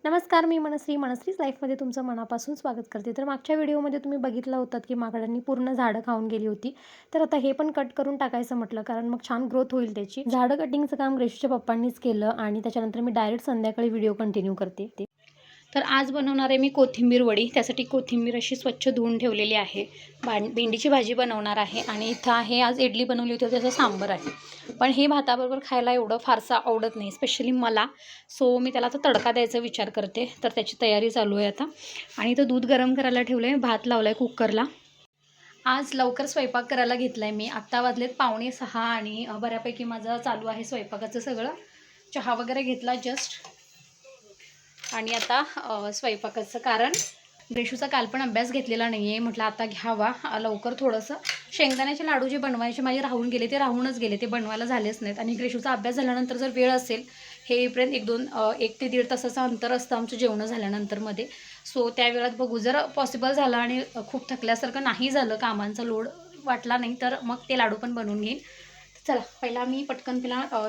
नमस्कार, मी मनस्रीच लाईफमध्ये तुमचं मनापासून स्वागत करते. तर मागच्या व्हिडिओमध्ये तुम्ही बघितलं होतं की माकडांनी पूर्ण झाडं खाऊन गेली होती. तर आता हे पण कट करून टाकायचं म्हटलं, कारण मग छान ग्रोथ होईल त्याची. झाडं कटिंगचं काम ग्रेशूच्या पप्पांनीच केलं आणि त्याच्यानंतर मी डायरेक्ट संध्याकाळी व्हिडिओ कंटिन्यू करते. तर आज बनवणार आहे मी कोथिंबीर वडी. त्यासाठी कोथिंबीर अशी स्वच्छ धुवून ठेवलेली आहे. भेंडीची भाजी बनवणार आहे आणि इथं आहे आज इडली बनवली होती, त्याचं सांबर आहे. पण हे भाताबरोबर खायला एवढं फारसं आवडत नाही, स्पेशली मला. सो मी त्याला आता तडका द्यायचा विचार करते. तर त्याची तयारी चालू आहे आता. आणि इथं दूध गरम करायला ठेवलं आहे, भात लावला आहे कुकरला. आज लवकर स्वयंपाक करायला घेतला आहे मी. आत्ता वाजलेत 5:45 आणि बऱ्यापैकी माझं चालू आहे स्वयंपाकाचं सगळं. चहा वगैरे घेतला जस्ट. आणि आता स्वयंपाकाचं, कारण ग्रेशूचा काल पण अभ्यास घेतलेला नाही आहे. म्हटलं आता घ्यावा लवकर. थोडंसं शेंगदाण्याचे लाडू जे बनवायचे माझे राहून गेले, ते राहूनच गेले, ते बनवायला झालेच नाहीत. आणि ग्रेशूचा अभ्यास झाल्यानंतर जर वेळ असेल, हे येईपर्यंत 1 ते 1.5 तासाचं अंतर असतं आमचं जेवणं झाल्यानंतर मध्ये. सो त्या वेळात बघू, जर पॉसिबल झालं आणि खूप थकल्यासारखं नाही झालं, कामांचा लोड वाटला नाही, तर मग ते लाडू पण बनवून घेईन. चला, पहिला मी पटकन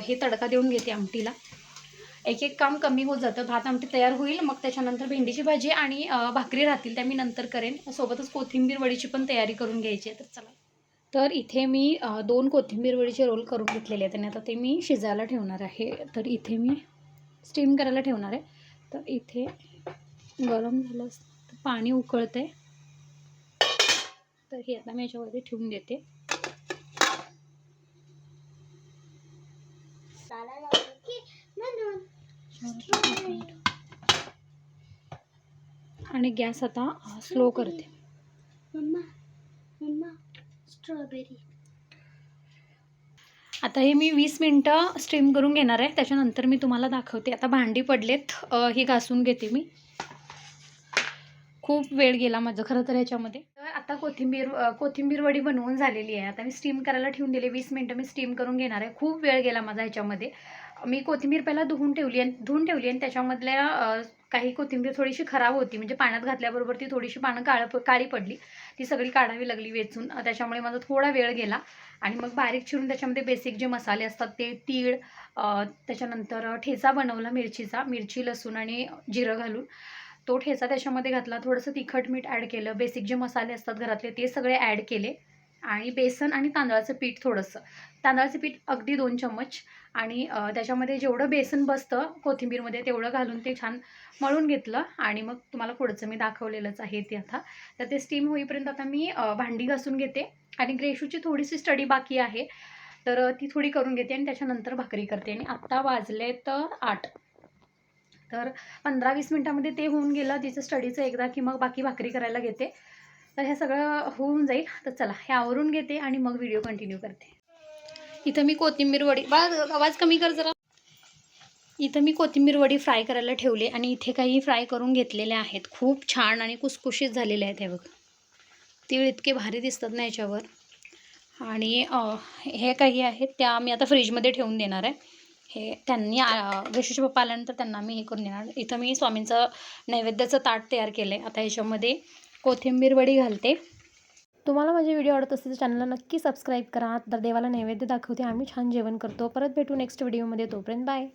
हे तडका देऊन घेते आमटीला. एक काम कमी होत जातं. भात आमटी तयार होईल, मग त्याच्यानंतर भेंडीची भाजी आणि भाकरी राहतील, त्या मी नंतर करेन. सोबतच कोथिंबीर वडीची पण तयारी करून घ्यायची आहे. तर चला. तर इथे मी 2 कोथिंबीर वडीचे रोल करून घेतलेले आहेत आणि आता ते मी शिजायला ठेवणार आहे. तर इथे मी स्टीम करायला ठेवणार आहे. तर इथे गरम झालं पाणी उकळते, तर हे आता मी याच्यावरती ठेवून देते. आणि गॅस आता स्लो करते. स्ट्रॉबेरी. आता हे मी 20 मिनटं स्टीम करून घेणार आहे. त्याच्यानंतर मी तुम्हाला दाखवते. आता भांडी पडलेत, ही घासून घेते मी. खूप वेळ गेला माझं खरं तर ह्याच्यामध्ये. तर आता कोथिंबीर वडी बनवून झालेली आहे. आता मी स्टीम करायला ठेवून दिले. 20 मिनटं मी स्टीम करून घेणार आहे. खूप वेळ गेला माझा ह्याच्यामध्ये. मी कोथिंबीर पहिला धुवून ठेवली आणि त्याच्यामधल्या काही कोथिंबीर थोडीशी खराब होती, म्हणजे पाण्यात घातल्याबरोबर ती थोडीशी पानं काळी पडली. ती सगळी काढावी लागली वेचून. त्याच्यामुळे माझा थोडा वेळ गेला. आणि मग बारीक चिरून त्याच्यामध्ये बेसिक जे मसाले असतात ते तीळ, त्याच्यानंतर ठेचा बनवला मिरची, लसूण आणि जिरं घालून. तो ठेचा त्याच्यामध्ये घातला. थोडंसं तिखट मीठ ॲड केलं. बेसिक जे मसाले असतात घरातले ते सगळे ॲड केले. आणि बेसन आणि तांदळाचं पीठ थोडंसं. तांदळाचं पीठ अगदी 2 चम्मच. आणि त्याच्यामध्ये जेवढं बेसन बसतं कोथिंबीरमध्ये तेवढं घालून ते छान मळून घेतलं. आणि मग तुम्हाला पुढचं मी दाखवलेलंच आहे ते आता. तर ते स्टीम होईपर्यंत आता मी भांडी घासून घेते. आणि ग्रेशूची थोडीशी स्टडी बाकी आहे, तर ती थोडी करून घेते आणि त्याच्यानंतर भाकरी करते. आणि आत्ता वाजलेत 8. तर 15-20 मिनटामध्ये ते होऊन गेलं तिचं स्टडीचं एकदा, की मग बाकी भाकरी करायला घेते. तर हे सगळं होऊन जाईल. तर चला, हे आवरून घेते आणि मग व्हिडिओ कंटिन्यू करते. इथं मी कोथिंबीर वडी, आवाज कमी कर जरा. इथं मी कोथिंबीर वडी फ्राय करायला ठेवले आणि इथे काही फ्राय करून घेतलेले आहेत. खूप छान आणि कुसकुशीत झालेले आहेत. हे बघा, तीळ इतके भारी दिसतात ना याच्यावर. आणि हे काही आहेत त्या मी आता फ्रीजमध्ये ठेवून देणार आहे. हे त्यांनी ग्रेशूचे पप्पा आल्यानंतर त्यांना मी हे करून देणार. इथं मी स्वामींचं नैवेद्याचं ताट तयार केलं आहे. आता ह्याच्यामध्ये कोथिंबीर वडी घालते. तुम्हाला माझे व्हिडिओ आवडत असतील तर चॅनलला नक्की सबस्क्राईब करा. तर देवाला नैवेद्य दाखवते, आम्ही छान जेवण करतो. परत भेटू नेक्स्ट व्हिडिओमध्ये. तोपर्यंत बाय.